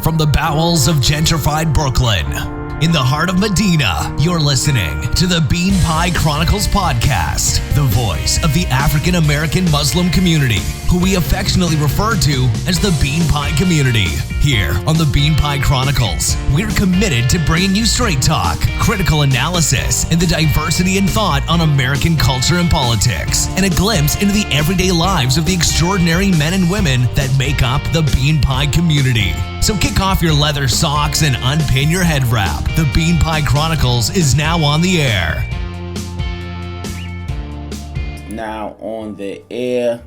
From the bowels of gentrified Brooklyn, in the heart of Medina, you're listening to the Bean Pie Chronicles podcast, the voice of the African American Muslim community, who we affectionately refer to as the Bean Pie community. Here on the Bean Pie Chronicles, we're committed to bringing you straight talk, critical analysis, and the diversity in thought on American culture and politics, and a glimpse into the everyday lives of the extraordinary men and women that make up the Bean Pie community. So kick off your leather socks and unpin your head wrap. The Bean Pie Chronicles is now on the air. Now on the air.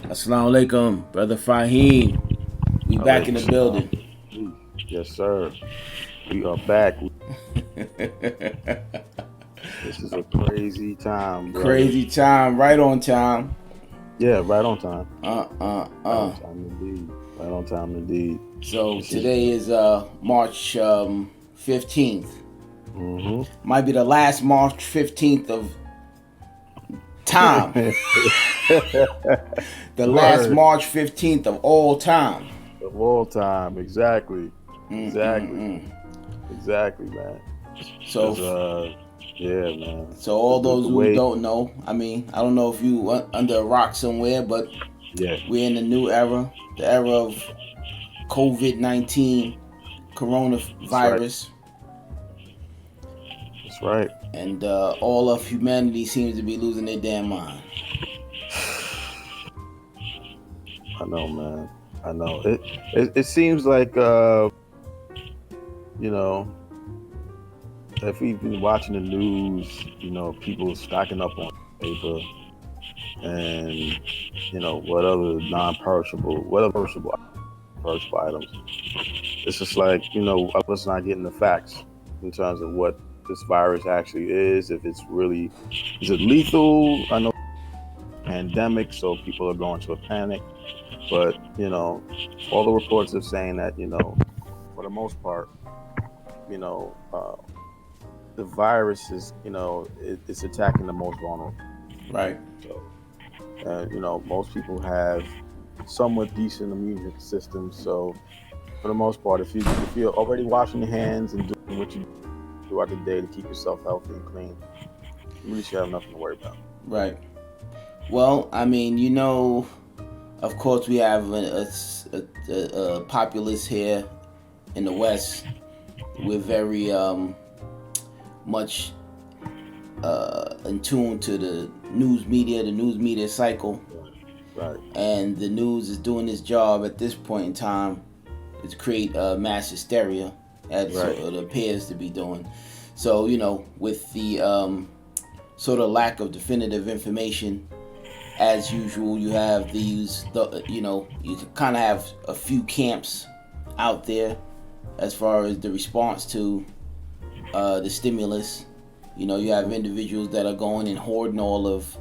Assalamu alaikum, Brother Fahim. We back in the building. Yes, sir. We are back. This is a crazy time, bro. Crazy time, right on time. Yeah, right on time. Right on time indeed. Right on time indeed. So today is March 15th. Mm-hmm. Might be the last March 15th of time. The last March 15th of all time. Of all time, exactly. Exactly, man. So, yeah, man. So all those who don't know, I mean, I don't know if you under a rock somewhere, but yeah, we're in the new era, the era of COVID-19, coronavirus. That's right. And all of humanity seems to be losing their damn mind. I know, man. I know. It seems like, if we've been watching the news, people stocking up on paper and, what other non-perishable, perishable items. It's just like, us not getting the facts in terms of what this virus actually is. If it's really, is it lethal? I know pandemic, so people are going to a panic. But, all the reports are saying that, for the most part, the virus is, it's attacking the most vulnerable. Right. So, most people have somewhat decent immune systems. So, for the most part, if you're already washing your hands and doing what you do throughout the day to keep yourself healthy and clean, you really should have nothing to worry about. Right. Well, I mean, of course, we have a populace here in the West. We're very much in tune to the news media cycle. Right. And the news is doing its job at this point in time to create mass hysteria, as it appears to be doing. So, with the sort of lack of definitive information, as usual, you have you kind of have a few camps out there as far as the response to the stimulus. You have individuals that are going and hoarding all of,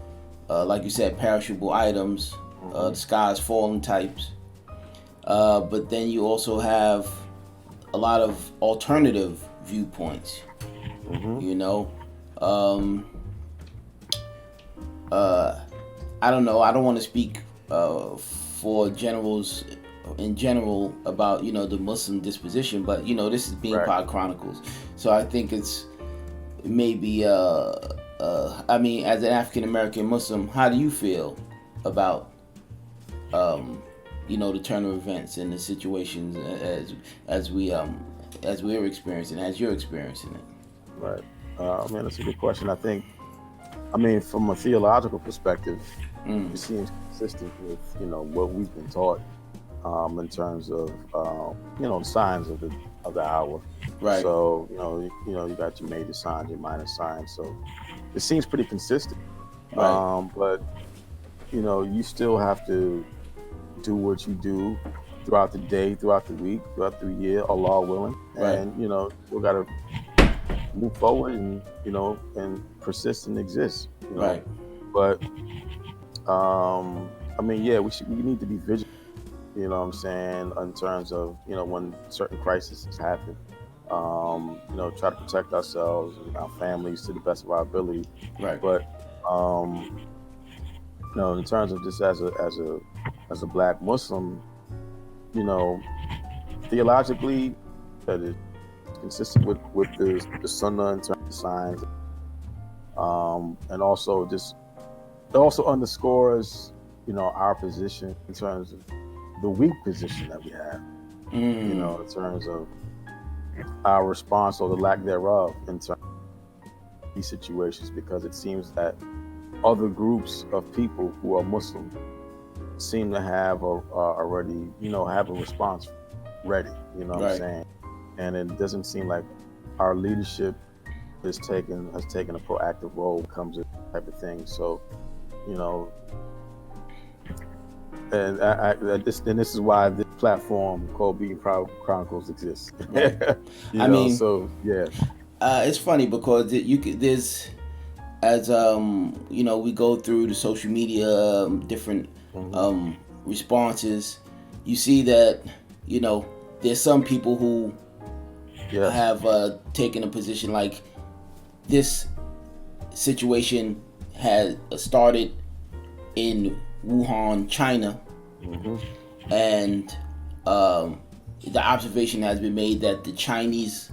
like you said, perishable items, the sky's falling types. But then you also have a lot of alternative viewpoints. I don't know. I don't want to speak for generals in general about the Muslim disposition, but this is Bean Pie Chronicles, so I think it's maybe I mean, as an African American Muslim, how do you feel about the turn of events and the situations as we're experiencing, as you're experiencing it? Right. Man, that's a good question. I mean, from a theological perspective, it seems consistent with, what we've been taught in terms of, the signs of the hour. Right. So, you got your major signs, your minor signs. So it seems pretty consistent. Right. But, you still have to do what you do throughout the day, throughout the week, throughout the year, Allah willing. Right. And, you got to move forward and, and persist and exist. Right. But, I mean, yeah, we need to be vigilant, in terms of, when certain crises happen, try to protect ourselves and our families to the best of our ability. Right. But, in terms of just as a Black Muslim, theologically, that is consistent with the Sunnah in terms of signs, and also just it also underscores, our position in terms of the weak position that we have, in terms of our response or the lack thereof in terms of these situations, because it seems that other groups of people who are Muslim seem to have already, have a response ready, what I'm saying? And it doesn't seem like our leadership has taken a proactive role when it comes to that type of thing. So, and this is why this platform called Being Proud Chronicles exists. Right. It's funny because there's as we go through the social media different responses, you see that there's some people who have taken a position like this situation had started in Wuhan, China, and the observation has been made that the Chinese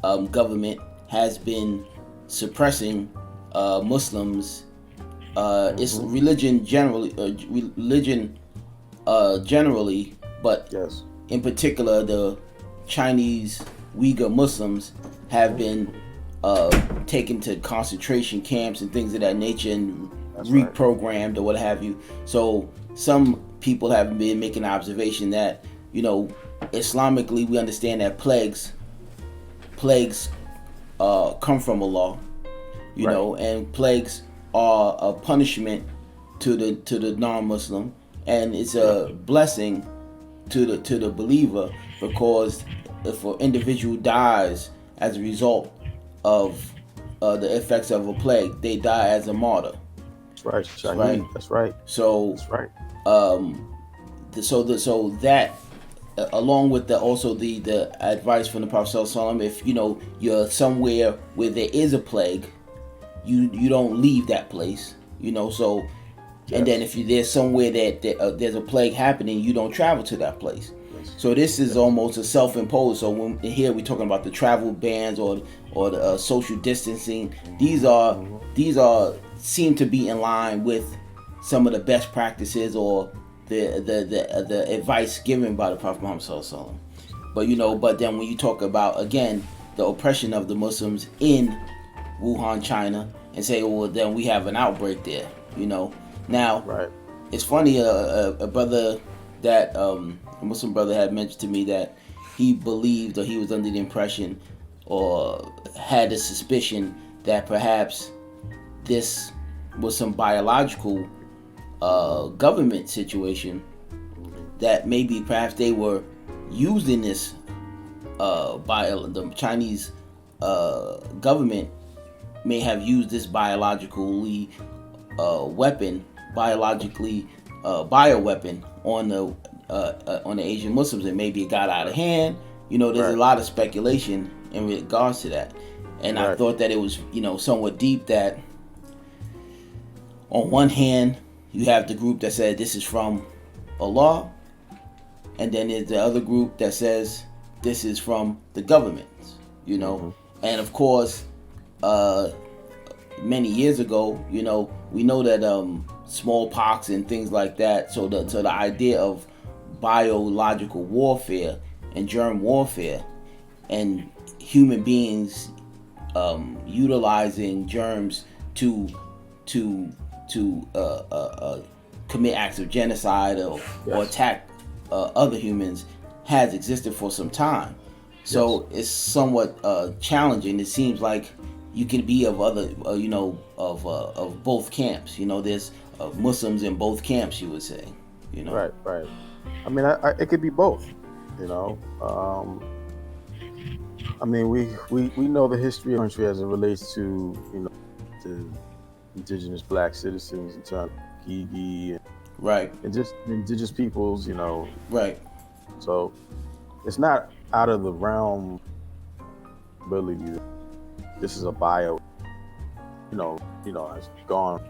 government has been suppressing Muslims, it's religion generally, but in particular the Chinese Uyghur Muslims have been taken to concentration camps and things of that nature and reprogrammed or what have you. So some people have been making an observation that Islamically we understand that plagues come from Allah, and plagues are a punishment to the non-Muslim, and it's a blessing to the believer, because if an individual dies as a result of the effects of a plague, they die as a martyr. That's right, Shaheen. That's right. So that's right. So that along with the advice from the Prophet ﷺ, if you're somewhere where there is a plague, you don't leave that place. So and then if there's somewhere that there's a plague happening, you don't travel to that place. So this is almost a self-imposed. So when here we're talking about the travel bans or the social distancing, these seem to be in line with some of the best practices or the advice given by the Prophet Muhammad Sallallahu Alaihi Wasallam. But then when you talk about again the oppression of the Muslims in Wuhan, China, and say, well, then we have an outbreak there. Now it's funny. A brother that a Muslim brother had mentioned to me that he believed, or he was under the impression, or had a suspicion that perhaps this was some biological government situation, that maybe perhaps they were using this the Chinese government may have used this bioweapon on the Asian Muslims, and maybe it got out of hand. There's a lot of speculation in regards to that, and I thought that it was somewhat deep, that on one hand you have the group that said this is from Allah, and then there's the other group that says this is from the government. And of course many years ago, we know that smallpox and things like that. So the idea of biological warfare and germ warfare, and human beings utilizing germs to commit acts of genocide or attack other humans, has existed for some time. So it's somewhat challenging. It seems like you can be of other, of both camps. There's Muslims in both camps, you would say. Right. I mean, it could be both. I mean, we know the history of the country as it relates to to indigenous black citizens in terms of Gigi and just indigenous peoples. So it's not out of the realm ability that this is a bio, has gone.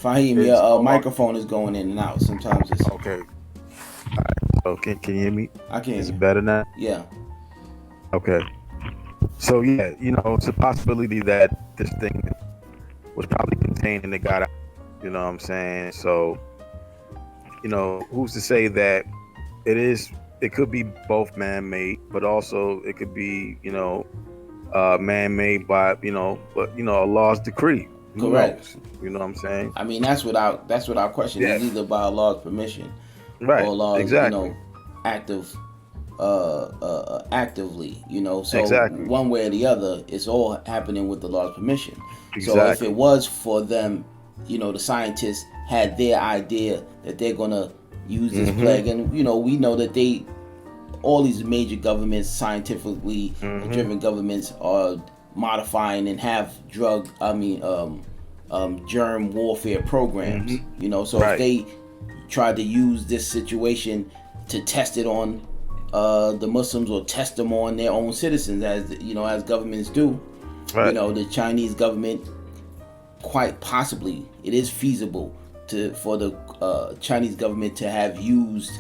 Fahim, your microphone is going in and out. Sometimes it's okay. All right. Oh, can you hear me? I can. Is it better now? Yeah. Okay. So yeah, it's a possibility that this thing was probably contained and it got out. You know what I'm saying? So, who's to say that it could be both man-made, but also it could be, man-made by, but a law's decree. Who Correct. knows? You know what I'm saying? I mean, that's without question. Yeah. It's either by law's permission Right. or laws, Exactly. actively. So Exactly. one way or the other, it's all happening with the law's permission. Exactly. So if it was for them, the scientists had their idea that they're gonna use this plague, and we know that all these major governments, scientifically driven governments, are modifying and have germ warfare programs. So Right. if they tried to use this situation to test it on the Muslims or test them on their own citizens, as governments do, Right. the Chinese government, quite possibly, it is feasible for the Chinese government to have used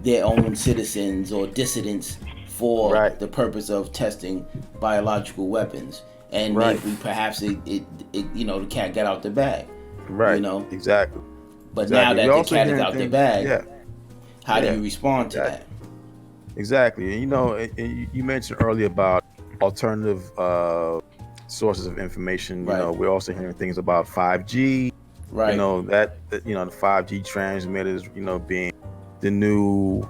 their own citizens or dissidents for Right. the purpose of testing biological weapons, and Right. maybe perhaps it the cat got out the bag. Right. Exactly. But Exactly. now We're that the also cat is hearing out the things- bag, Yeah. how do Yeah. you respond to that? Exactly. And you mentioned earlier about alternative sources of information. Right. We're also hearing things about 5G. Right. The 5G transmitters, being the new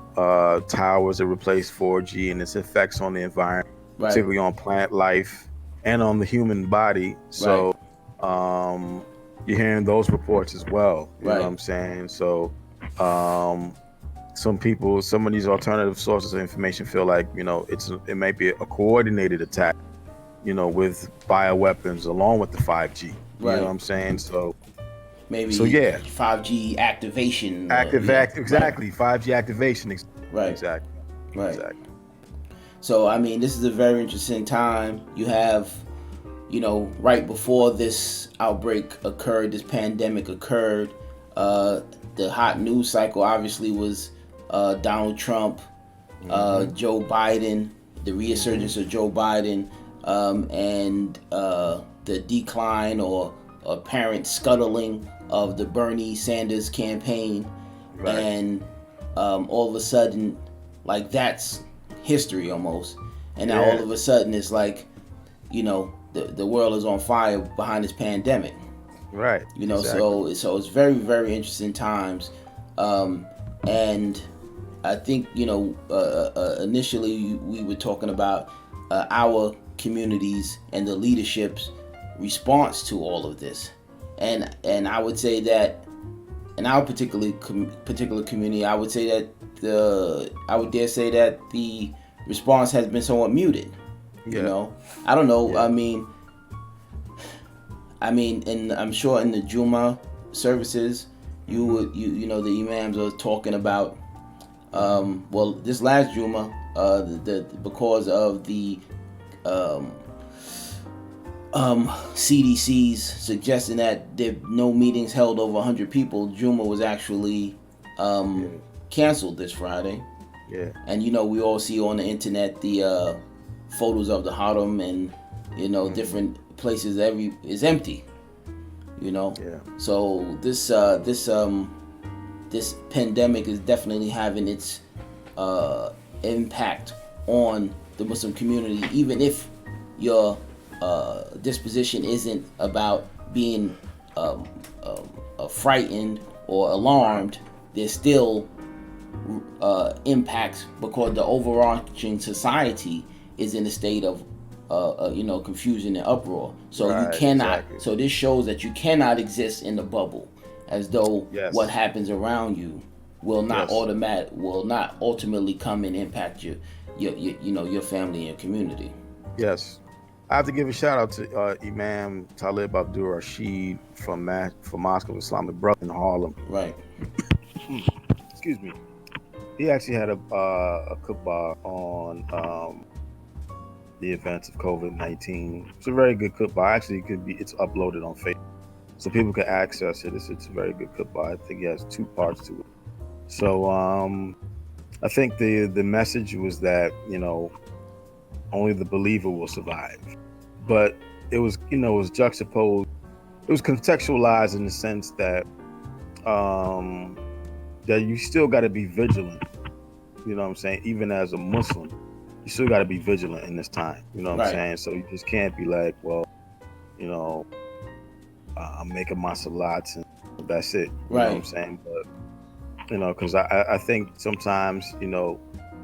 towers that replace 4G and its effects on the environment, Right. particularly on plant life and on the human body. So you're hearing those reports as well. You know what I'm saying? So some of these alternative sources of information feel like, it may be a coordinated attack, with bioweapons along with the 5G. You know what I'm saying? So maybe 5G activation. Exactly. 5G activation. Right. Exactly. Right. Exactly. So, I mean, this is a very interesting time. You have, right before this outbreak occurred, this pandemic occurred, the hot news cycle obviously was Donald Trump, Joe Biden, the resurgence of Joe Biden, and the decline or apparent scuttling of the Bernie Sanders campaign. Right. And all of a sudden, like, that's history almost. And now all of a sudden it's like, the world is on fire behind this pandemic. Right. Exactly. So it's very, very interesting times. And I think, initially we were talking about our communities and the leadership's response to all of this. And I would say that in our particular community, I would say that I would dare say that the response has been somewhat muted. I don't know. Yeah. I mean, and I'm sure in the Juma services, the imams are talking about. This last Juma, because of the CDC's suggesting that there no meetings held over 100 people, Juma was actually canceled this Friday. Yeah. And we all see on the internet the photos of the Haram and different places is empty. Yeah. So this pandemic is definitely having its impact on the Muslim community, even if your disposition isn't about being frightened or alarmed. There's still impacts because the overarching society is in a state of confusion and uproar. So you cannot. Exactly. So this shows that you cannot exist in the bubble, as though what happens around you will not ultimately come and impact your family and your community. Yes. I have to give a shout out to Imam Talib Abdul Rashid from Mosque of Islamic Brotherhood in Harlem. Right. Excuse me. He actually had a khutbah on the events of COVID-19. It's a very good khutbah. Actually, it's uploaded on Facebook, so people can access it. It's a very good khutbah. I think it has 2 parts to it. So I think the message was that, you know, only the believer will survive. But it was, you know, it was juxtaposed. It was contextualized in the sense that that you still got to be vigilant. You know what I'm saying? Even as a Muslim, you still got to be vigilant in this time. You know what I'm saying? So you just can't be like, well, you know, I'm making my salats and that's it. You know what I'm saying? But, you know, because I think sometimes, you know,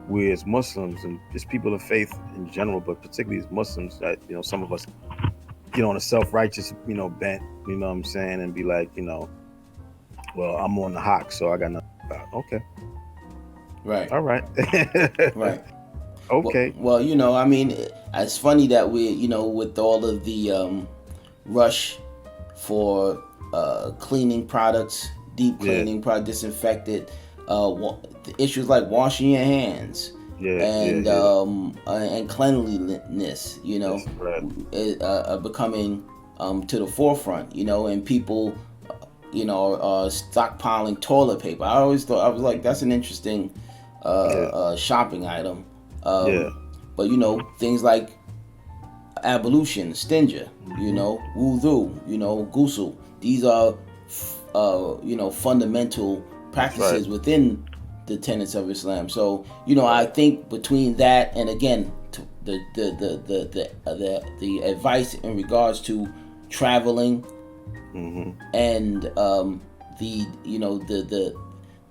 we as Muslims and just people of faith in general, but particularly as Muslims, that, you know, some of us get on a self-righteous, you know, bent, you know what I'm saying, and be like, you know, well, I'm on the hawk, so I got nothing about. Okay. Right. All right. Right. Okay. Well, you know, I mean, it's funny that we, you know, with all of the rush for cleaning products, deep cleaning product, disinfected, issues like washing your hands and cleanliness, you know, are becoming to the forefront, you know, and people, you know, are stockpiling toilet paper. I always thought, I was like, that's an interesting shopping item. But, you know, things like ablution, stinger, you know, wudu, you know, ghusl. These are, you know, fundamental practices within the tenets of Islam. So, you know, I think between that and again, the advice in regards to traveling and the, you know, the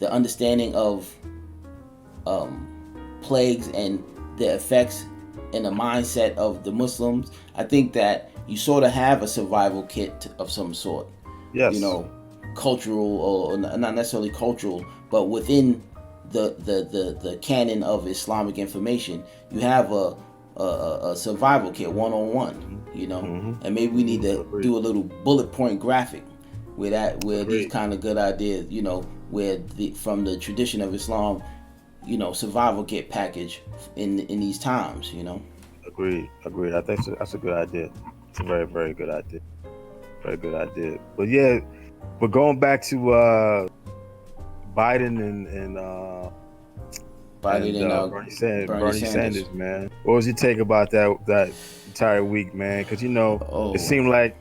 understanding of plagues and the effects and the mindset of the Muslims, I think that you sort of have a survival kit of some sort. Yes. You know, cultural or not necessarily cultural, but within the canon of Islamic information, you have a survival kit 101. You know, and maybe we need to do a little bullet point graphic where these kind of good ideas, you know, where from the tradition of Islam, you know, survival kit package in these times, you know. Agreed. I think that's a good idea. It's a very, very good idea. Very good idea. But yeah, but going back to Biden and Bernie Sanders, man. What was your take about that entire week, man? Because, you know, it seemed like,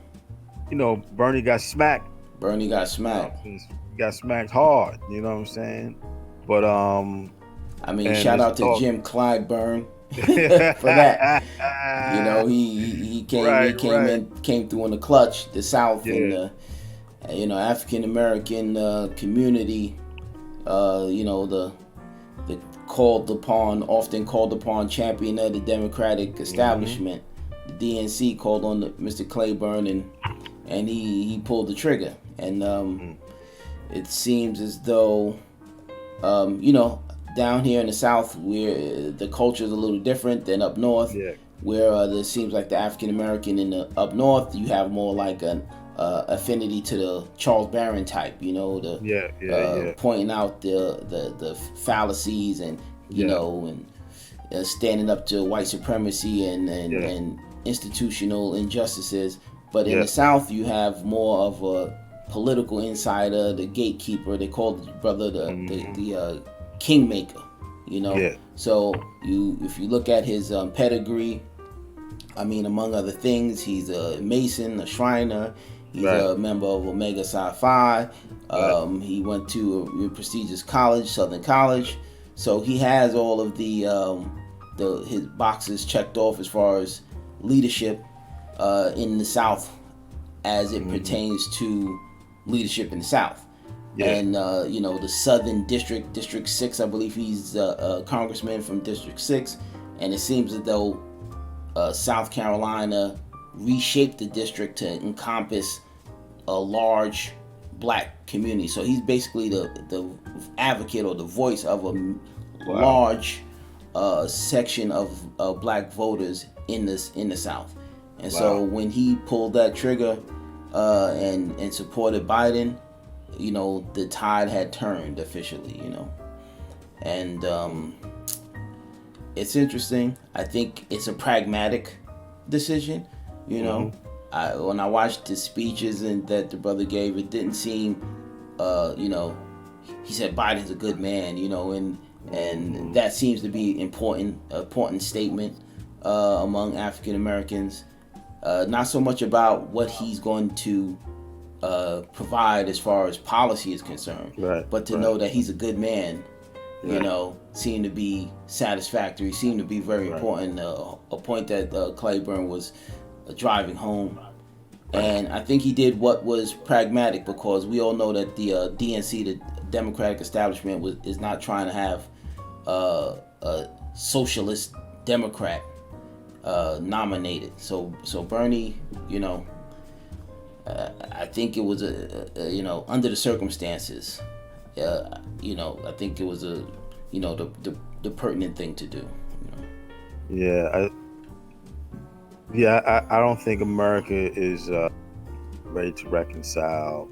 you know, Bernie got smacked. He got smacked hard. You know what I'm saying? But I mean, shout out to Jim Clyburn for that. You know, he came through in the clutch, the South and the, you know, African American community. You know, the often called upon champion of the Democratic establishment. The DNC called on Mr. Clyburn and he pulled the trigger. And it seems as though, you know, down here in the South, where the culture is a little different than up north, where it seems like the African American in the up north, you have more like an affinity to the Charles Barron type, you know, pointing out the fallacies and you know, and standing up to white supremacy and institutional injustices. But in the South, you have more of a political insider, the gatekeeper. They call the brother the kingmaker, you know. So if you look at his pedigree, I mean, among other things, he's a Mason, a Shriner. He's a member of Omega Psi Phi. He went to a prestigious college, Southern College. So he has all of his boxes checked off as far as leadership in the South, as it pertains to leadership in the South. And you know, the Southern District 6, I believe he's a congressman from District 6, and it seems as though South Carolina reshaped the district to encompass a large black community. So he's basically the advocate or the voice of a large section of black voters in the South. And so when he pulled that trigger and supported Biden, you know, the tide had turned officially, you know. And it's interesting. I think it's a pragmatic decision, you know. When I watched the speeches that the brother gave, it didn't seem, you know, he said Biden's a good man, you know, and and that seems to be important statement among African Americans. Not so much about what he's going to provide as far as policy is concerned, but to know that he's a good man, seemed to be satisfactory, seemed to be very important. A point that Clyburn was driving home. And I think he did what was pragmatic, because we all know that the DNC, the Democratic establishment, is not trying to have a socialist Democrat nominated. So Bernie, I think it was under the circumstances, I think it was the pertinent thing to do. I don't think America is ready to reconcile.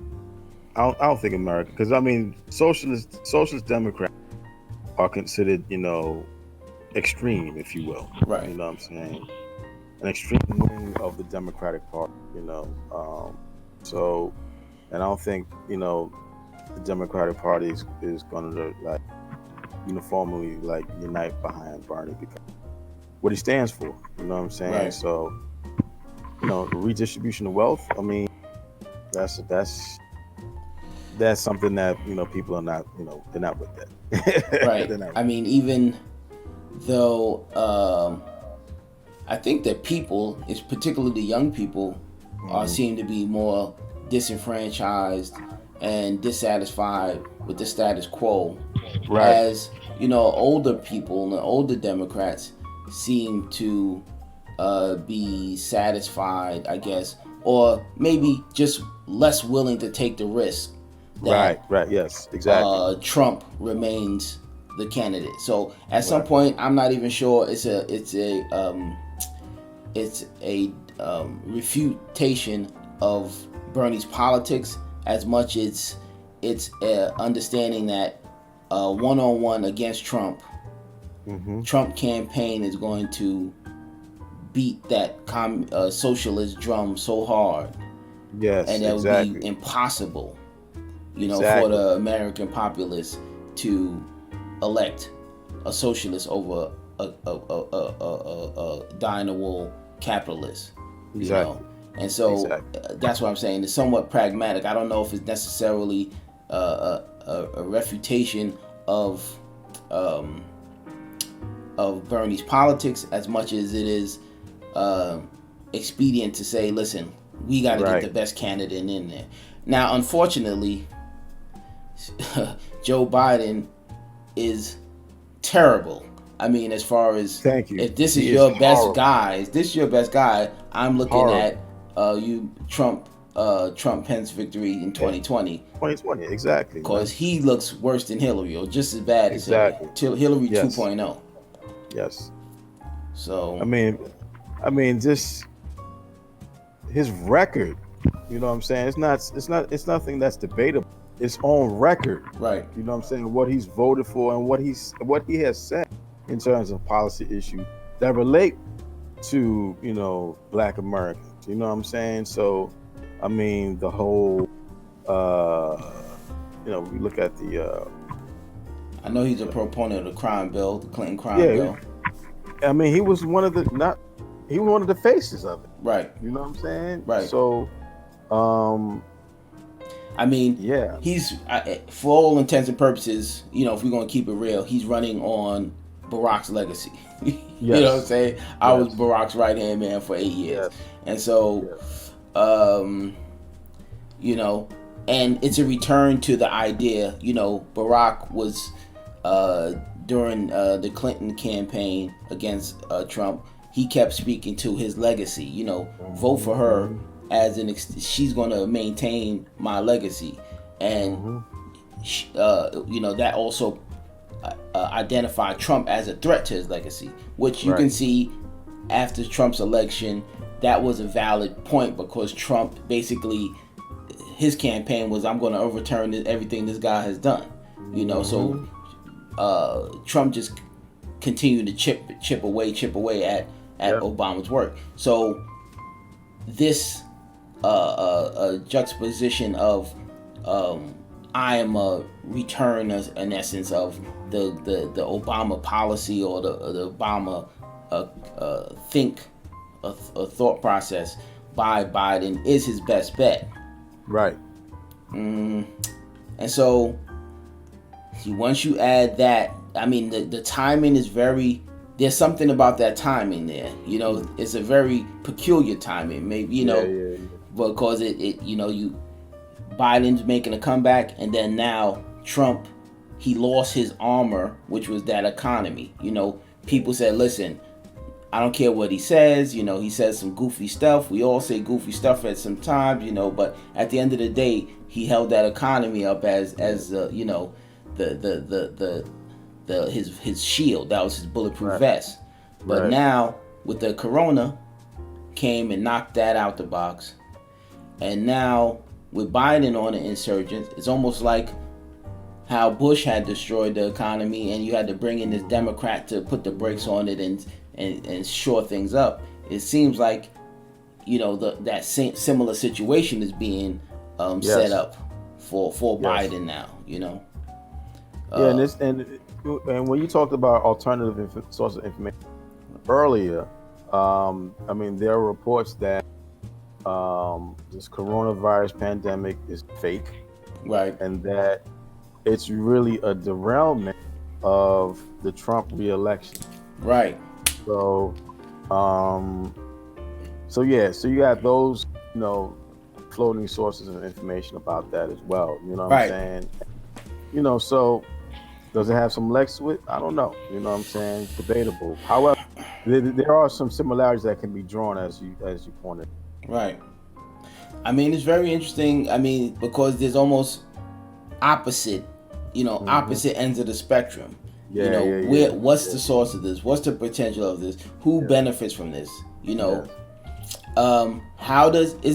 I don't think America, because I mean, socialist Democrats are considered, extreme, if you will. Right. You know what I'm saying? An extreme wing of the Democratic Party. So, and I don't think the Democratic Party is going to uniformly unite behind Bernie, because what he stands for. You know what I'm saying? Right. So, redistribution of wealth. I mean, that's something that people are not they're not with that. Right. I mean, even though I think that people, it's particularly young people, seem to be more disenfranchised and dissatisfied with the status quo. Right. As older people and older Democrats seem to be satisfied, I guess, or maybe just less willing to take the risk that right, yes, exactly, Trump remains the candidate. So at some point, I'm not even sure it's a refutation of Bernie's politics as much as it's understanding that one-on-one against Trump, Trump campaign is going to beat that socialist drum so hard, yes, and that exactly. would be impossible, Exactly. for the American populace to elect a socialist over a die-in-the-wool capitalist. Exactly. And so that's what I'm saying. It's somewhat pragmatic. I don't know if it's necessarily a refutation of Bernie's politics as much as it is expedient to say, listen, we got to get the best candidate in there. Now, unfortunately, Joe Biden is terrible. I mean, as far as if this is your best guy, I'm looking at Trump Pence victory in 2020. 2020, exactly. Because he looks worse than Hillary, or just as bad as Hillary 2.0. Yes. So I mean, just his record. You know what I'm saying? It's nothing that's debatable. It's on record. Right. You know what I'm saying? What he's voted for and what he has said in terms of policy issues that relate to, Black Americans. You know what I'm saying? So, I mean, the whole, we look at the. I know he's a proponent of the crime bill, the Clinton crime bill. I mean, he was one of the faces of it. Right. You know what I'm saying? Right. So, I mean, he's, for all intents and purposes, if we're going to keep it real, he's running on Barack's legacy. You know what I'm saying? I was Barack's right-hand man for 8 years. Yes. And so, and it's a return to the idea, Barack was, during the Clinton campaign against Trump, he kept speaking to his legacy, vote for her as she's going to maintain my legacy. And, that also identified Trump as a threat to his legacy, which you can see after Trump's election, that was a valid point, because Trump basically, his campaign was, I'm going to overturn everything this guy has done, so Trump just continued to chip away at Obama's work. So this juxtaposition of I am a return, in essence, of the Obama policy or the Obama thought process by Biden is his best bet. Right. And so once you add that, I mean, the timing is there's something about that timing there. It's a very peculiar timing, maybe, because Biden's making a comeback, and then now Trump, he lost his armor, which was that economy. People said, listen, I don't care what he says. He says some goofy stuff. We all say goofy stuff at some times, but at the end of the day, he held that economy up as his shield. That was his bulletproof vest. But now with the corona, came and knocked that out the box. And now with Biden on the insurgents, it's almost like how Bush had destroyed the economy, and you had to bring in this Democrat to put the brakes on it and shore things up. It seems like that same similar situation is being set up for Biden now. And when you talked about alternative sources of information earlier, I mean, there are reports that this coronavirus pandemic is fake, right, and that it's really a derailment of the Trump re-election, right. So you got those floating sources of information about that as well. You know what I'm saying? So does it have some legs to it? I don't know. You know what I'm saying? Debatable. However, there are some similarities that can be drawn, as you pointed. Right. I mean, it's very interesting. I mean, because there's almost opposite ends of the spectrum. What's the source of this? What's the potential of this? Who benefits from this? Is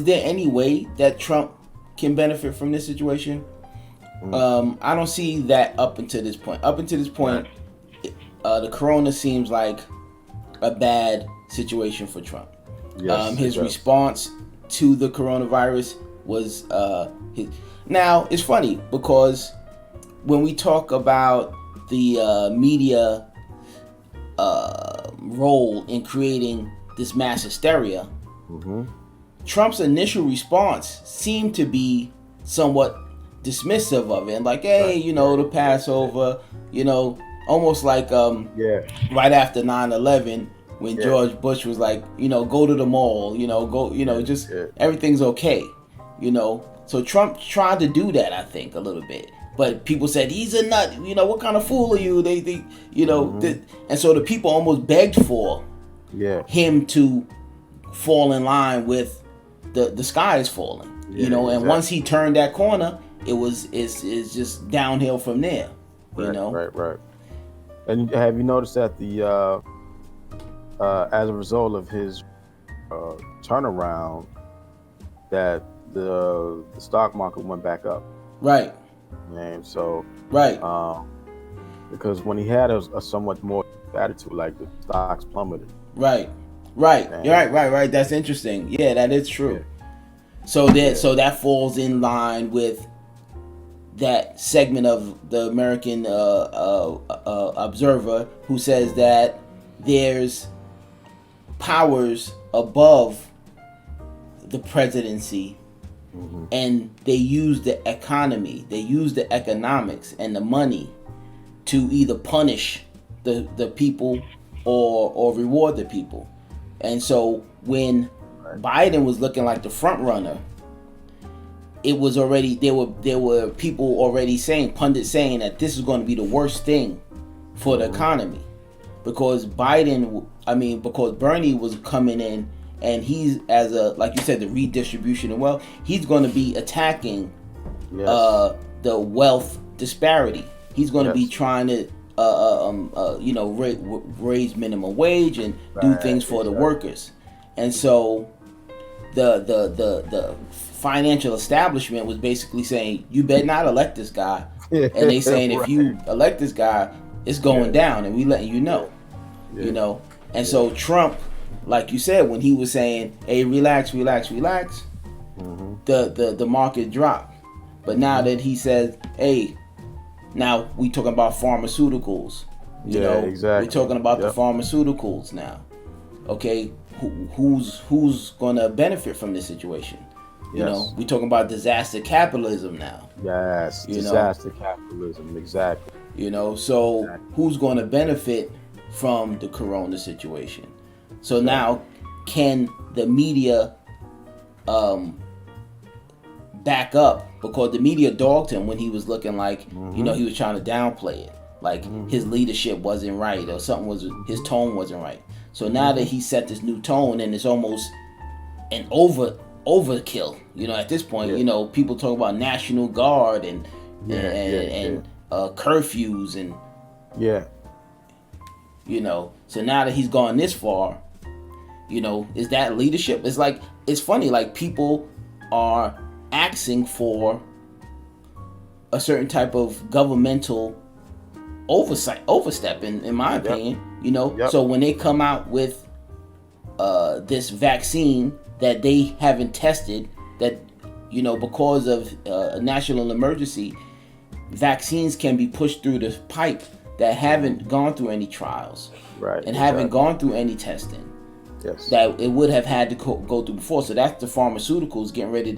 there any way that Trump can benefit from this situation? I don't see that up until this point. The corona seems like a bad situation for Trump. His response to the coronavirus was now it's funny because when we talk about the media role in creating this mass hysteria, Trump's initial response seemed to be somewhat dismissive of it, and like, hey, the Passover, almost like right after 9/11 when George Bush was like, go to the mall, everything's okay, So Trump tried to do that, I think, a little bit. But people said he's a nut. What kind of fool are you? And so the people almost begged for him to fall in line with the sky is falling. And once he turned that corner, it's just downhill from there. Right. And have you noticed that the as a result of his turnaround, that the stock market went back up? Right. And so because when he had a somewhat more attitude, like the stocks plummeted. Right. You're right. That's interesting. Yeah, that is true. So that falls in line with that segment of the American Observer who says that there's powers above the presidency. And they use the economy, they use the economics and the money to either punish the people or reward the people. And so when Biden was looking like the front runner, it was already there were people already saying, pundits saying, that this is going to be the worst thing for the economy, because Bernie was coming in. And he's, as like you said, the redistribution of wealth, he's going to be attacking the wealth disparity. He's going to be trying to, raise minimum wage and do things for the workers. And so the financial establishment was basically saying, you better not elect this guy. And they saying, if you elect this guy, it's going down, and we letting you know. And so Trump, like you said, when he was saying, hey, relax, the market dropped. But now that he says, hey, now we talking about pharmaceuticals. You know, exactly. We're talking about the pharmaceuticals now. Okay, who's gonna benefit from this situation? You know, we're talking about disaster capitalism now. Yes, disaster capitalism, exactly. You know, so who's gonna benefit from the corona situation? So now, can the media back up? Because the media dogged him when he was looking like, you know, he was trying to downplay it. Like his leadership wasn't right, or his tone wasn't right. So now that he set this new tone, and it's almost an overkill. You know, at this point, you know, people talk about National Guard and curfews and you know. So now that he's gone this far, you know, is that leadership? It's like, it's funny, like people are asking for a certain type of governmental overstep in my opinion, you know. So when they come out with this vaccine that they haven't tested, that, you know, because of a national emergency, vaccines can be pushed through the pipe that haven't gone through any trials, and haven't gone through any testing, that it would have had to go through before. So that's the pharmaceuticals getting ready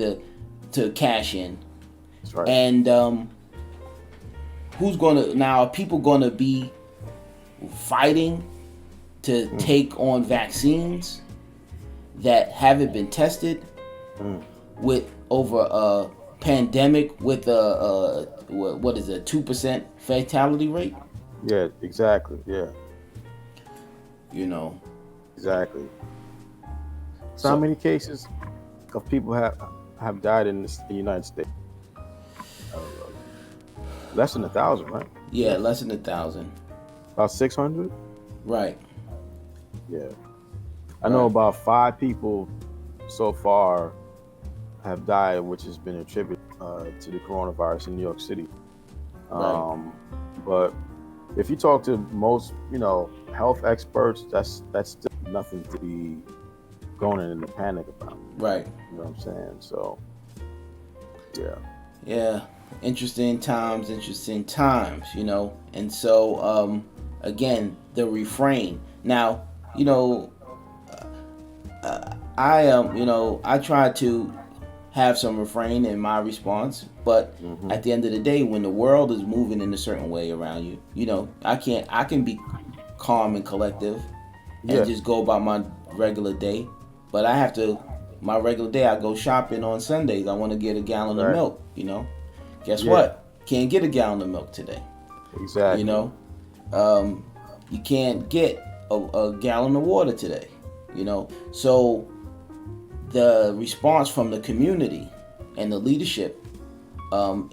to cash in. That's right. And who's gonna now? Are people gonna be fighting to take on vaccines that haven't been tested with over a pandemic with a what is it, 2% fatality rate? Yeah, exactly. Yeah. You know. Exactly. So how many cases of people have died in the United States? Less than 1,000, right? Yeah, less than 1,000. About 600? Right. Yeah. I know about 5 people so far have died, which has been attributed to the coronavirus in New York City. But if you talk to most, you know, health experts, that's still nothing to be going into panic about. Right. You know what I'm saying? So, yeah. Yeah. Interesting times, you know. And so, again, the refrain. Now, you know, you know, I try to have some refrain in my response, but at the end of the day, when the world is moving in a certain way around you, you know, I can be calm and collective and just go about my regular day. But I have to, my regular day, I go shopping on Sundays. I want to get a gallon of milk, you know. Guess what? Can't get a gallon of milk today. Exactly. You know, you can't get a gallon of water today. You know, so the response from the community and the leadership for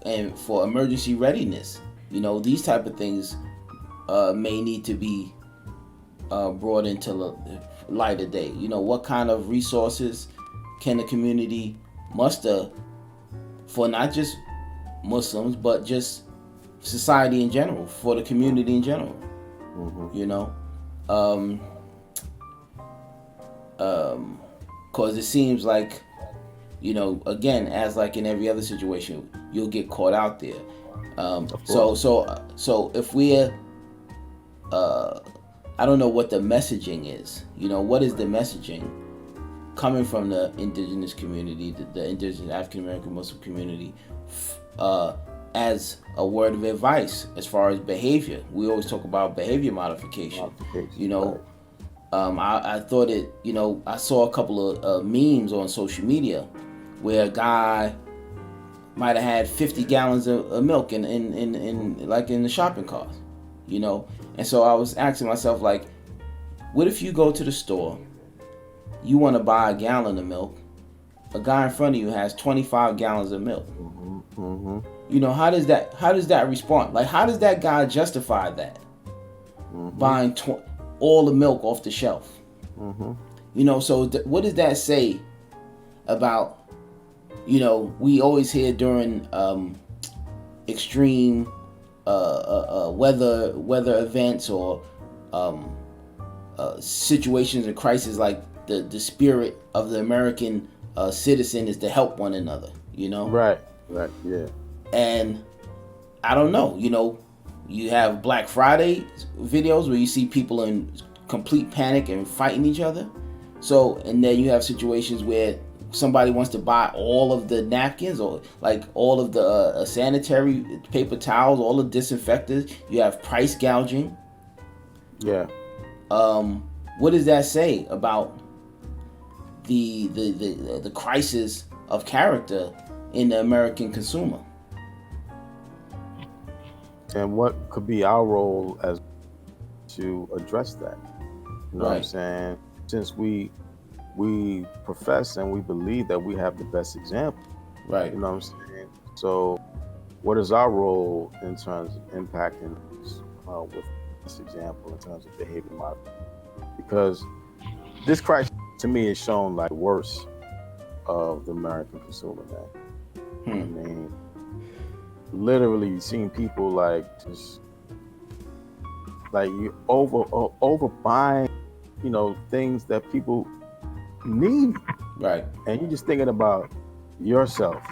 emergency readiness, you know, these type of things may need to be brought into light of day. You know, what kind of resources can the community muster for not just Muslims, but just society in general, for the community in general. You know, because it seems like, you know, again, as like in every other situation, you'll get caught out there. So if we're I don't know what the messaging is. You know, what is the messaging coming from the indigenous community, the indigenous African American Muslim community, as a word of advice as far as behavior? We always talk about behavior modification. You know, I thought it. You know, I saw a couple of memes on social media where a guy might have had 50 gallons of milk in the shopping cart. You know, and so I was asking myself, like, what if you go to the store, you want to buy a gallon of milk, a guy in front of you has 25 gallons of milk. You know, how does that respond? Like, how does that guy justify that? Buying all the milk off the shelf. You know, so what does that say about, you know, we always hear during extreme weather events or situations of crisis, like the spirit of the American citizen is to help one another. you know? Right, yeah. And I don't know, you have Black Friday videos where you see people in complete panic and fighting each other. So, and then you have situations where somebody wants to buy all of the napkins or like all of the sanitary paper towels, all the disinfectants. You have price gouging. Yeah. What does that say about the crisis of character in the American consumer? And what could be our role as to address that? You know what I'm saying? Since we profess and we believe that we have the best example. Right. You know what I'm saying? So what is our role in terms of impacting with this example in terms of behavior model? Because this crisis to me is shown like the worst of the American consumer, man. I mean, literally seeing people like just like you over buying, things that people need, right? And you're just thinking about yourself,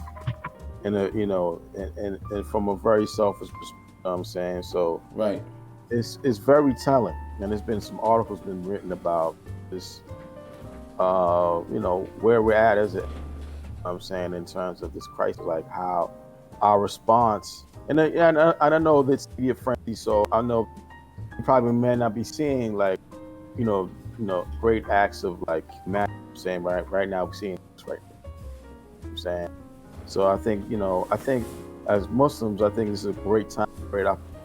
and and from a very selfish perspective. You know what I'm saying, so right, it's very telling, and there's been some articles been written about this, where we're at as it. I'm saying in terms of this crisis, like how our response, and I don't know that's media friendly, so I know you probably may not be seeing like, great acts of like humanity. I'm saying right now we're seeing this right now. I'm saying, so I think as Muslims, I think this is a great time, great opportunity,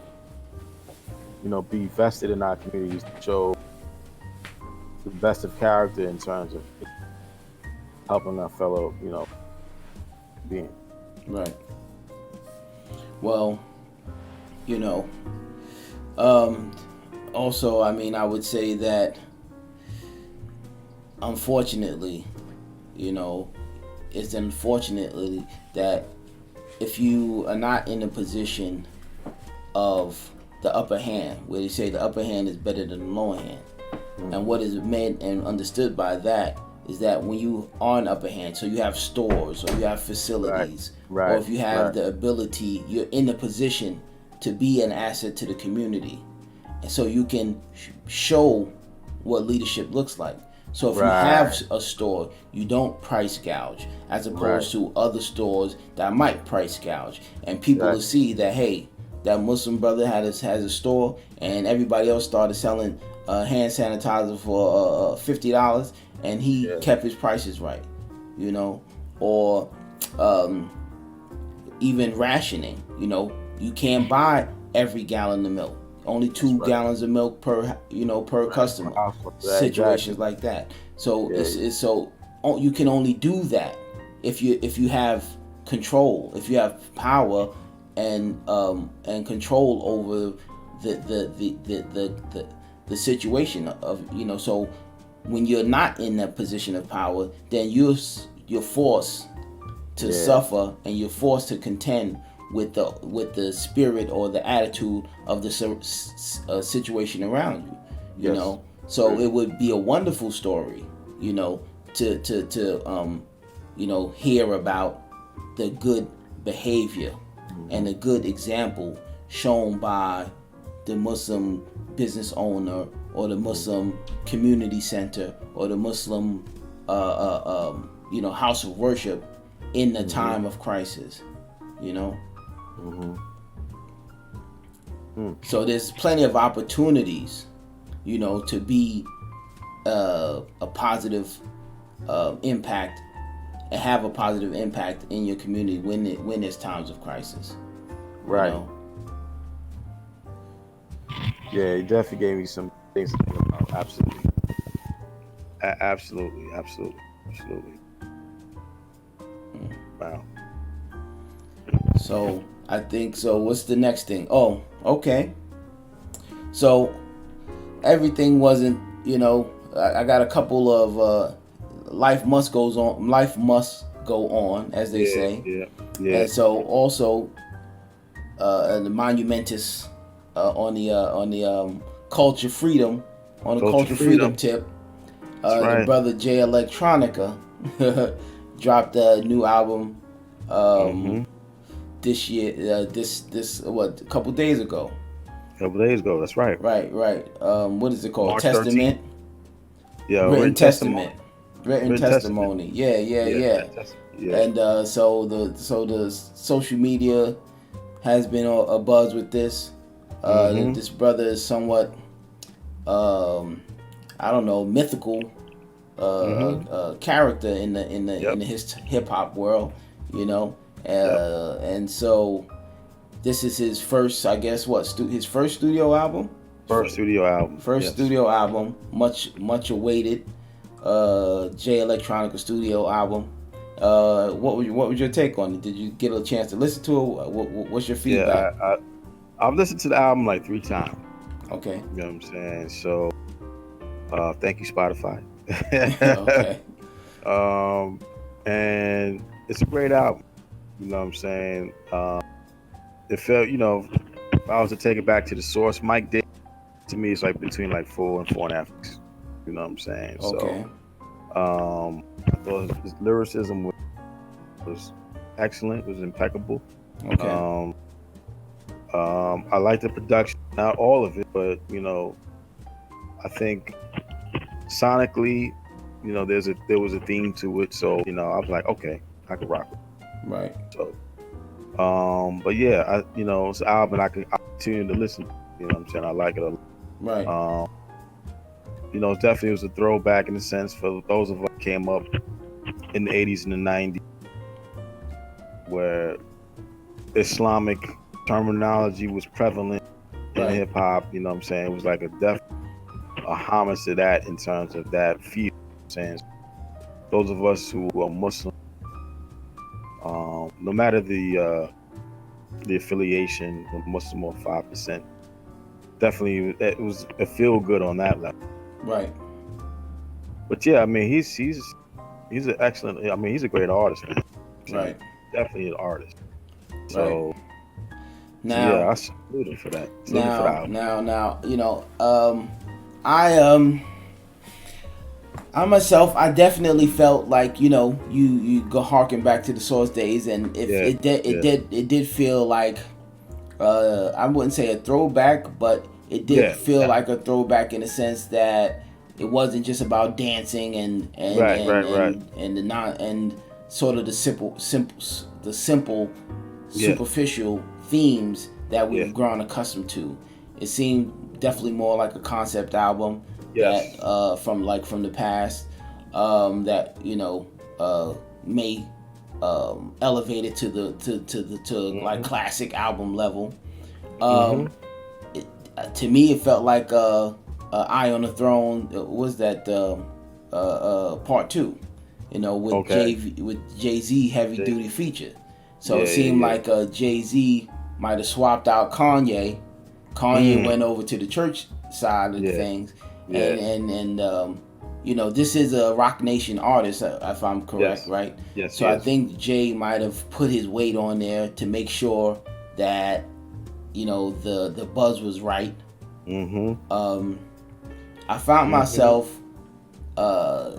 be vested in our communities to show the best of character in terms of helping our fellow, being. Right. Well, also, I mean, I would say that unfortunately, it's unfortunately that if you are not in a position of the upper hand, where they say the upper hand is better than the lower hand, and what is meant and understood by that is that when you are an upper hand, so you have stores or you have facilities, right, or if you have the ability, you're in a position to be an asset to the community, and so you can show what leadership looks like. So if you have a store, you don't price gouge, as opposed to other stores that might price gouge, and people will see that, hey, that Muslim brother has a store, and everybody else started selling hand sanitizer for $50, and he kept his prices right, or even rationing. You can't buy every gallon of milk. Only 2 gallons of milk per customer. Situations like that. So so you can only do that if you have control, if you have power and control over the situation of So when you're not in that position of power, then you're forced to suffer, and you're forced to contend with the spirit or the attitude of the situation around you. So it would be a wonderful story, to hear about the good behavior and the good example shown by the Muslim business owner or the Muslim community center or the Muslim house of worship in the time of crisis. So there's plenty of opportunities, to be a positive impact and have a positive impact in your community when there's times of crisis. Right. Yeah, it definitely gave me some things to think about. Absolutely. Absolutely. Wow. So I think so. What's the next thing? Oh, okay. So everything wasn't, I got a couple of life must go on, as they say. Yeah. And so also the monumentous on the culture freedom, on the culture freedom tip, the brother Jay Electronica dropped a new album this year, this what, a couple days ago. A couple days ago, that's right. Right. What is it called? March Testament. 13th. Yeah, Written testament. Written testimony. Yeah. Yeah. And so the social media has been a buzz with this. This brother is somewhat, I don't know, mythical character in the hip hop world, you know. And so this is his first, I guess, his first studio album. First studio album, much awaited. J Electronica studio album. What was your take on it? Did you get a chance to listen to it? What's your feedback? Yeah, I've listened to the album like 3 times. Okay. You know what I'm saying? So, thank you, Spotify. Okay. And it's a great album. You know what I'm saying? It felt, if I was to take it back to the source, Mike did, to me, it's like between like 4 and 4.5 weeks. You know what I'm saying? Okay. So, I thought his lyricism was excellent, was impeccable. Okay. I like the production, not all of it, but I think sonically, there was a theme to it. So I was like, okay, I could rock with it. Right. So, but yeah, it's an album I continue to listen to. You know what I'm saying? I like it a lot. Right. It definitely was a throwback in a sense for those of us who came up in the 80s and the 90s, where Islamic terminology was prevalent in hip hop. You know what I'm saying? It was like a homage to that in terms of that feel. You know what I'm saying? Those of us who are Muslim, no matter the affiliation, Muslim or 5%, definitely it was a feel good on that level. Right. But yeah, I mean, he's an excellent. I mean, he's a great artist, man. Right. Definitely an artist. Right. So now, yeah, I salute him for that. I myself, I definitely felt like you go harken back to the Source days, and it did feel like I wouldn't say a throwback, but it did feel like a throwback in the sense that it wasn't just about dancing and sort of the simple superficial themes that we've grown accustomed to. It seemed definitely more like a concept album that from the past that may elevate it to the like classic album level. To me, it felt like Eye on the Throne was that part 2, with Jay-Z heavy duty feature. So it seemed like Jay-Z might have swapped out Kanye. Kanye went over to the church side of things, and this is a Rock Nation artist, if I'm correct, right? Yes. So I think Jay might have put his weight on there to make sure that the buzz was right. I found myself, on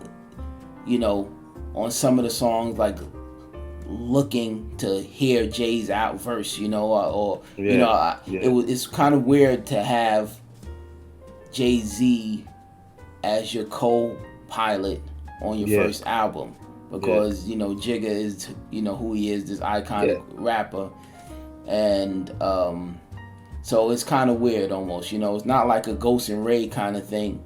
some of the songs, like looking to hear Jay's out verse, it's kind of weird to have Jay-Z as your co-pilot on your first album, because Jigga is who he is, this iconic rapper, and so it's kind of weird almost. It's not like a Ghost and Ray kind of thing.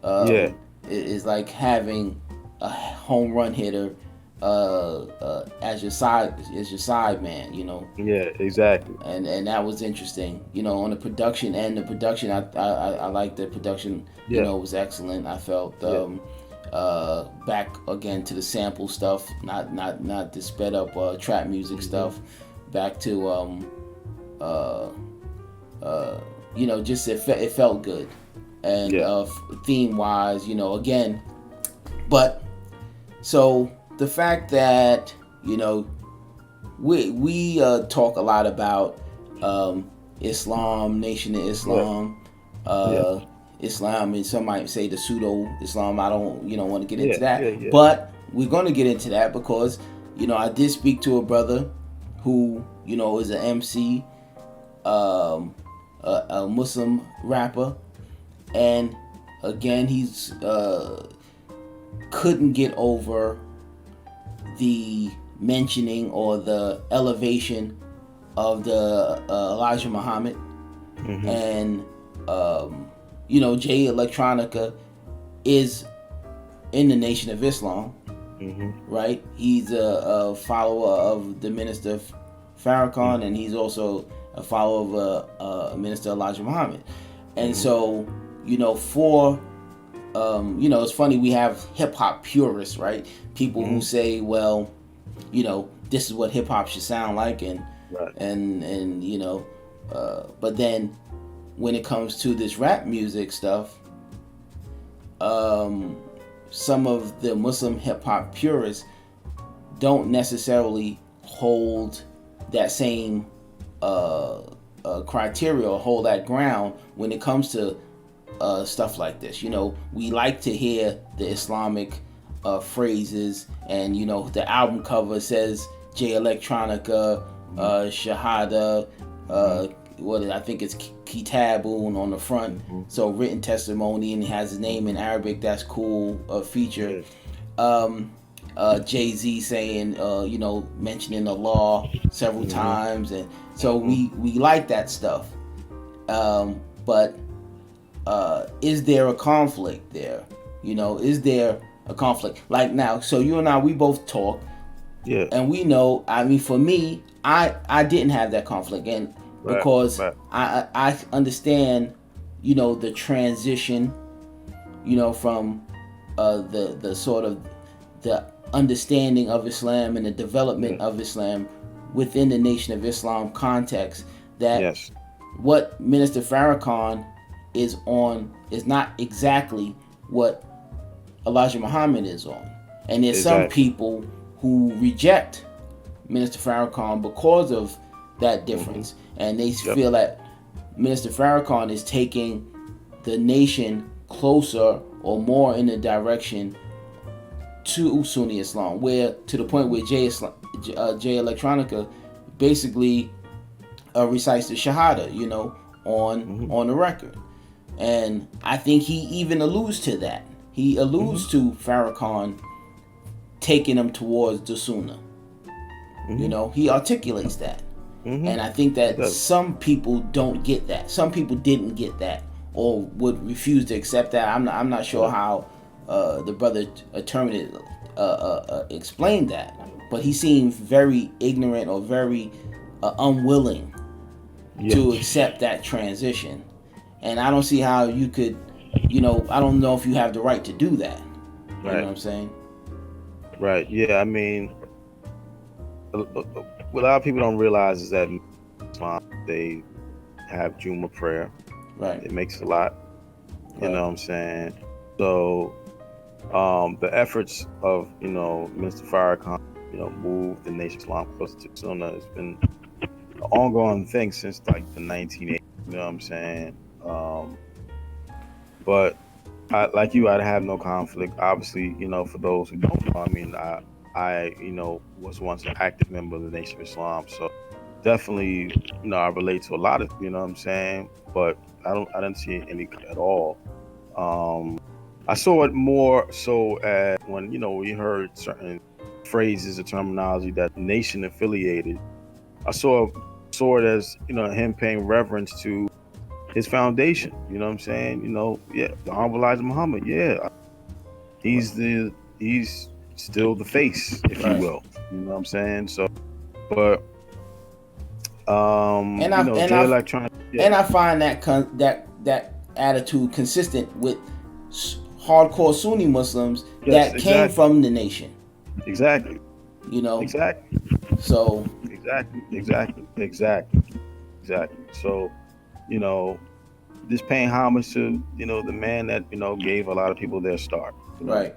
It's like having a home run hitter as your side man. Yeah, exactly. And that was interesting. On the production end, I like the production. Was excellent. I felt back again to the sample stuff, not the sped up trap music stuff. Back to just it felt good, and theme wise, again. But so the fact that we talk a lot about Islam, Nation of Islam, Islam, and some might say the pseudo Islam. I don't want to get into that, but we're going to get into that because I did speak to a brother who, is an MC, a Muslim rapper, and again, he's couldn't get over the mentioning or the elevation of the Elijah Muhammad. Mm-hmm. And Jay Electronica is in the Nation of Islam. Mm-hmm. Right? He's a follower of the minister Farrakhan, and he's also a follower of Minister Elijah Muhammad. And so, for it's funny, we have hip hop purists, right? People who say, well, this is what hip hop should sound like, and but then when it comes to this rap music stuff, some of the Muslim hip hop purists don't necessarily hold that same criteria or hold that ground when it comes to stuff like this. We like to hear the Islamic phrases, and the album cover says Jay Electronica, Shahada, I think it's Kitabun on the front, so written testimony, and it has his name in Arabic. That's cool, feature. Jay-Z saying, mentioning the law several times, and so we like that stuff. But is there a conflict there? Is there a conflict? Like now, so you and I, we both talk, and we know. I mean, for me, I didn't have that conflict, and because I understand, the transition, from the sort of the understanding of Islam and the development of Islam within the Nation of Islam context, that what Minister Farrakhan is on is not exactly what Elijah Muhammad is on. And there's some people who reject Minister Farrakhan because of that difference. And they feel that Minister Farrakhan is taking the nation closer or more in the direction to Sunni Islam, where to the point where Jay Electronica basically recites the Shahada, on the record. And I think he even alludes to that. He alludes to Farrakhan taking him towards the Sunnah. He articulates that. And I think that some people don't get that. Some people didn't get that, or would refuse to accept that. I'm not sure how the brother explained that, but he seemed very ignorant or very unwilling to accept that transition. And I don't see how you could, I don't know if you have the right to do that. You know what I'm saying? Right. Yeah. I mean, what a lot of people don't realize is that they have Juma prayer. Right. It makes a lot. You know what I'm saying? So the efforts of, Minister Farrakhan, move the Nation of Islam closer to Sunnah has been an ongoing thing since like the 1980s. You know what I'm saying? But like you, I'd have no conflict. Obviously, for those who don't know, I mean, I was once an active member of the Nation of Islam, so definitely, I relate to a lot of, what I'm saying, but I didn't see any at all. I saw it more so as when, we heard certain phrases or terminology that nation affiliated. I saw it as, him paying reverence to his foundation. You know what I'm saying? The Honorable Elijah Muhammad. Yeah, he's still the face, if you will. You know what I'm saying? So, but and I find that attitude consistent with hardcore Sunni Muslims that came from the nation. Exactly. Exactly. So. Exactly. So, just paying homage to, the man that, gave a lot of people their start. Right.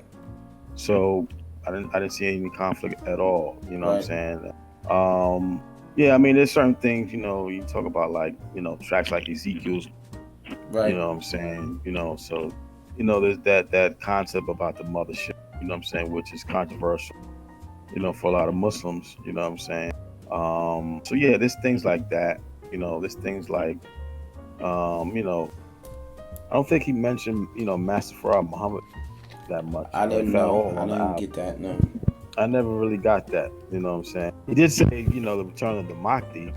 So I didn't see any conflict at all. You know what I'm saying? Yeah, I mean, there's certain things, you talk about, like, tracks like Ezekiel's. Right. You know what I'm saying? So, there's that concept about the mothership, you know what I'm saying, which is controversial. for a lot of Muslims. You know what I'm saying? So yeah, there's things like that. There's things like, I don't think he mentioned, Master Farad Muhammad that much. I didn't If at know. all I on the didn't album. get that. No. I never really got that. You know what I'm saying? He did say, the return of the Mahdi.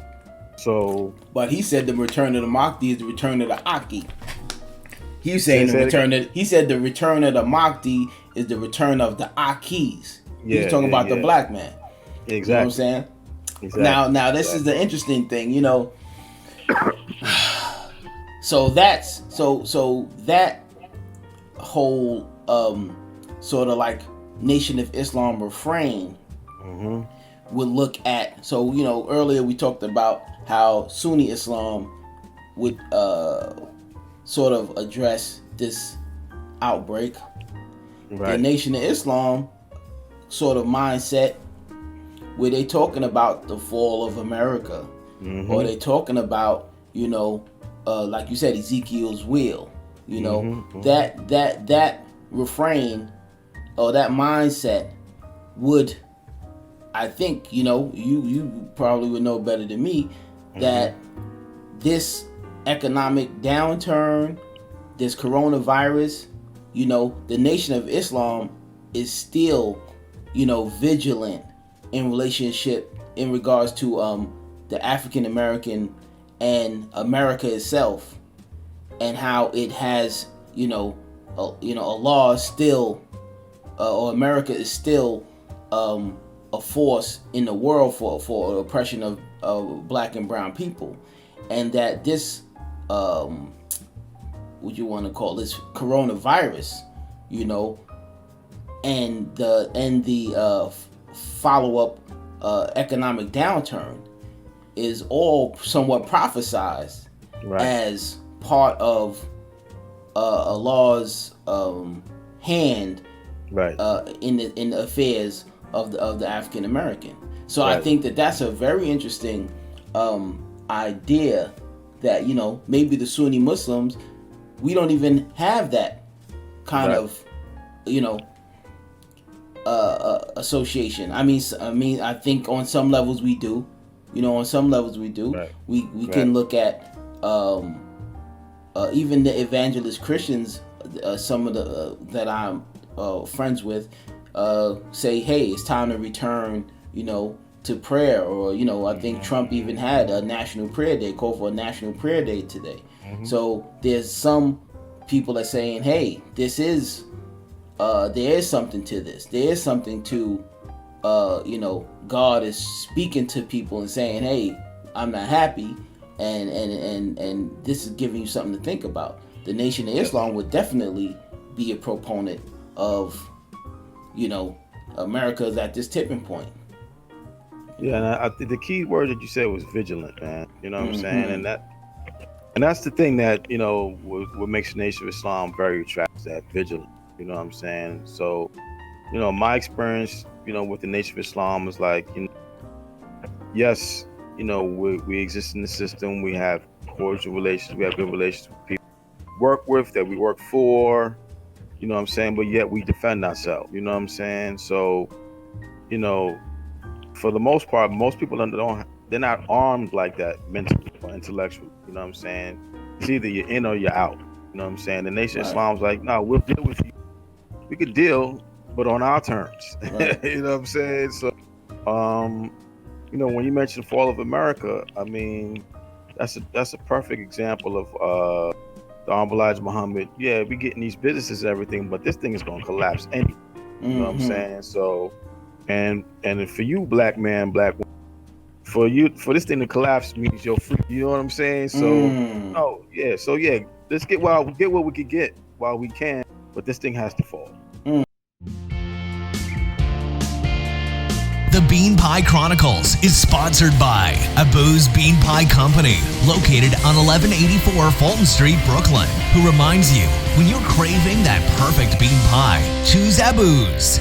So, But he said the return of the Mahdi is the return of the Aki. He was saying he said the return of the Mahdi is the return of the Akis. He was talking about the black man. Exactly. You know what I'm saying? Exactly. Now this is the interesting thing, So that's so that whole sort of like Nation of Islam refrain would look at. So earlier we talked about how Sunni Islam would sort of address this outbreak. Right. The Nation of Islam sort of mindset, where they talking about the fall of America, or they talking about like you said, Ezekiel's will. That refrain or that mindset would, I think, you probably would know better than me, that this economic downturn, this coronavirus, the Nation of Islam is still, vigilant in regards to the African American and America itself, and how it has, Allah is still, or America is still a force in the world for oppression of black and brown people, and that this what you want to call this coronavirus, and the follow-up economic downturn is all somewhat prophesized as part of Allah's hand in the affairs of the African American. So I think that's a very interesting idea, that maybe the Sunni Muslims, we don't even have that kind of association. I mean I think on some levels we do. On some levels we do. We can look at even the evangelist Christians, some of the that I'm friends with, say, hey, it's time to return, to prayer, or I think Trump even had a national prayer day, called for a national prayer day today. So there's some people that saying, hey, this is there is something to this. There is something to God is speaking to people and saying, hey, I'm not happy, and this is giving you something to think about. The Nation of Islam would definitely be a proponent of, America's at this tipping point. Yeah, and I think the key word that you said was vigilant, man. You know what I'm saying? And that's the thing that, what makes the Nation of Islam very attractive, that vigilance. You know what I'm saying? So, my experience, with the Nation of Islam is like, yes, we exist in the system. We have cordial relations. We have good relations with people we work with, that we work for. You know what I'm saying? But yet we defend ourselves. You know what I'm saying? So, for the most part, most people they're not armed like that mentally or intellectually. You know what I'm saying? It's either you're in or you're out. You know what I'm saying? The Nation of Islam's like, no, we'll deal with you. We could deal, but on our terms. Right. You know what I'm saying? So, when you mention the fall of America, I mean, that's a perfect example of the Honorable Elijah Muhammad. Yeah, we getting these businesses and everything, but this thing is gonna collapse anyway. You know what I'm saying? So, and for you, black man, black woman, for this thing to collapse means you're free. You know what I'm saying? So, let's get what we can get while we can, but this thing has to fall. The Bean Pie Chronicles is sponsored by Abu's Bean Pie Company, located on 1184 Fulton Street, Brooklyn, who reminds you, when you're craving that perfect bean pie, choose Abu's.